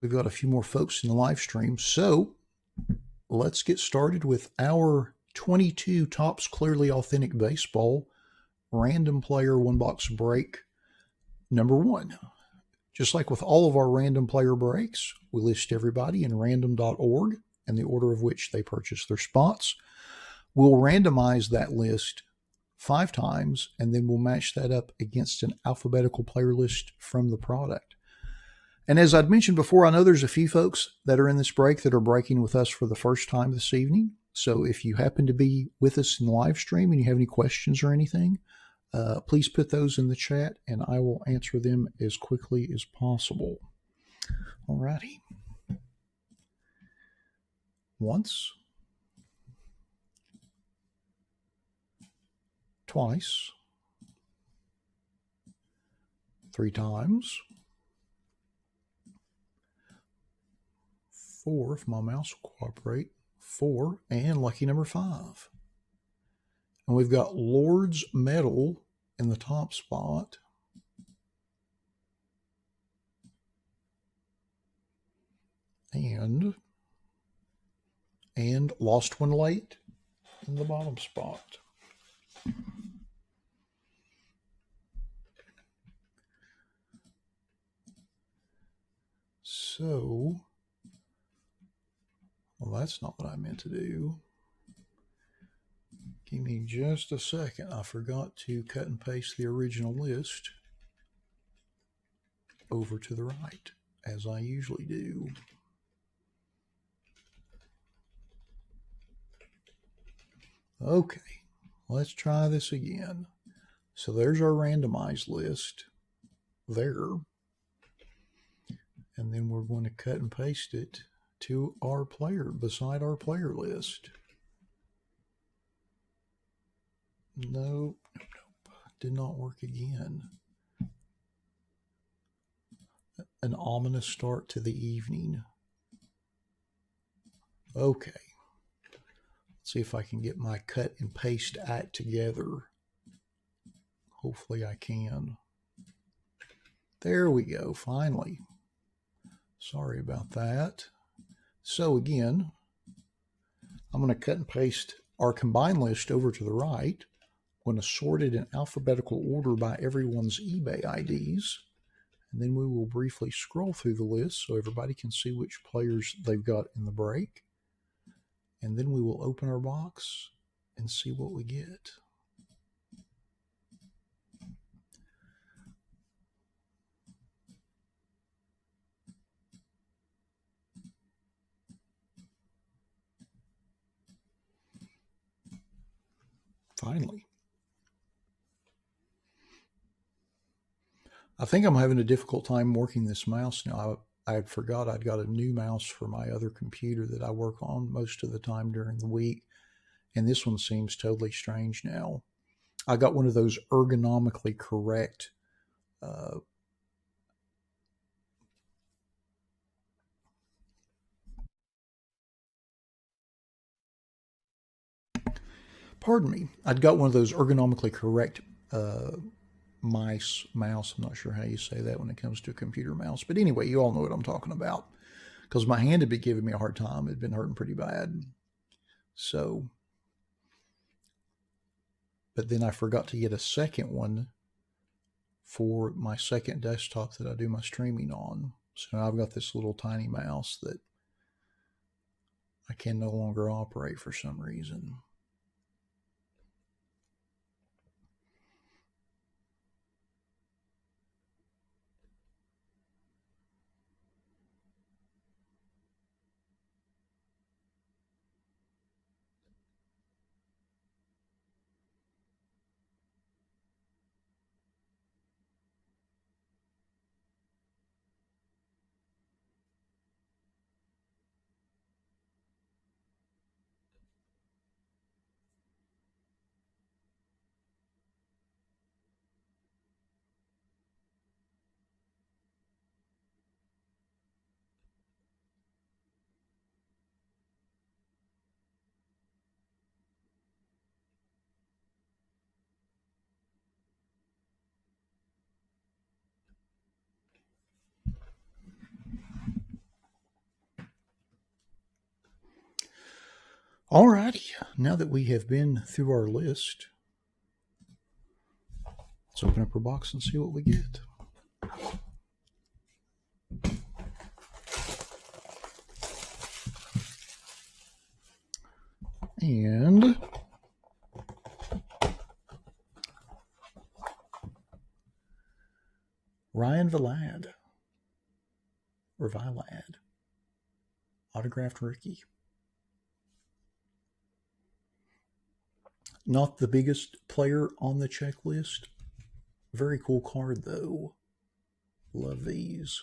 We've got a few more folks in the live stream. So let's get started with our 22 Topps Clearly Authentic Baseball random player one box break number one. Just like with all of our random player breaks, we list everybody in random.org and the order of which they purchase their spots. We'll randomize that list 5 times, and then we'll match that up against an alphabetical player list from the product. And as I'd mentioned before, I know there's a few folks that are in this break that are breaking with us for the first time this evening. So if you happen to be with us in the live stream and you have any questions or anything, please put those in the chat and I will answer them as quickly as possible. All righty. Once. Twice. 3 times. 4, if my mouse will cooperate. 4, and lucky number 5. And we've got Lord's Medal in the top spot. And Lost One Late in the bottom spot. So, well, that's not what I meant to do. Give me just a second. I forgot to cut and paste the original list over to the right, as I usually do. Okay, let's try this again. So there's our randomized list there. And then we're going to cut and paste it to our player, beside our player list. Nope. Did not work again. An ominous start to the evening. Okay. Let's see if I can get my cut and paste act together. Hopefully I can. There we go, finally. Sorry about that. So again, I'm going to cut and paste our combined list over to the right. I'm going to sort it in alphabetical order by everyone's eBay IDs. And then we will briefly scroll through the list so everybody can see which players they've got in the break. And then we will open our box and see what we get. Finally. I think I'm having a difficult time working this mouse now. I forgot I'd got a new mouse for my other computer that I work on most of the time during the week. And this one seems totally strange now. I got one of those ergonomically correct pardon me. I'd got one of those ergonomically correct mouse. I'm not sure how you say that when it comes to a computer mouse. But anyway, you all know what I'm talking about. Because my hand had been giving me a hard time. It had been hurting pretty bad. So, but then I forgot to get a second one for my second desktop that I do my streaming on. So now I've got this little tiny mouse that I can no longer operate for some reason. Alrighty, now that we have been through our list, let's open up our box and see what we get. And Ryan Vilad, autographed rookie. Not the biggest player on the checklist. Very cool card, though. Love these.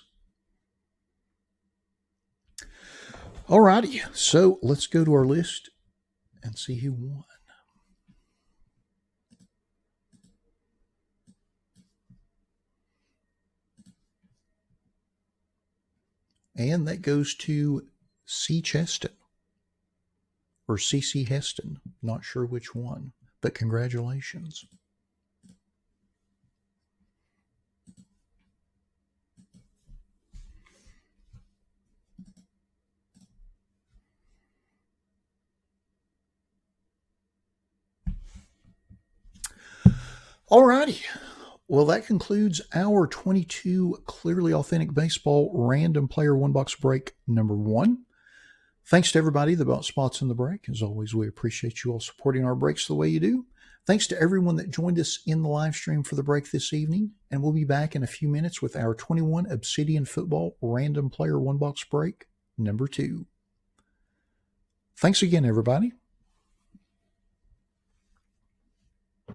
Alrighty, so let's go to our list and see who won. And that goes to C. Cheston. Or C.C. Heston. Not sure which one, but congratulations. Alrighty. Well, that concludes our 22 Clearly Authentic Baseball Random Player One Box Break number 1. Thanks to everybody that bought spots in the break. As always, we appreciate you all supporting our breaks the way you do. Thanks to everyone that joined us in the live stream for the break this evening. And we'll be back in a few minutes with our 21 Obsidian Football Random Player One Box Break number 2. Thanks again, everybody.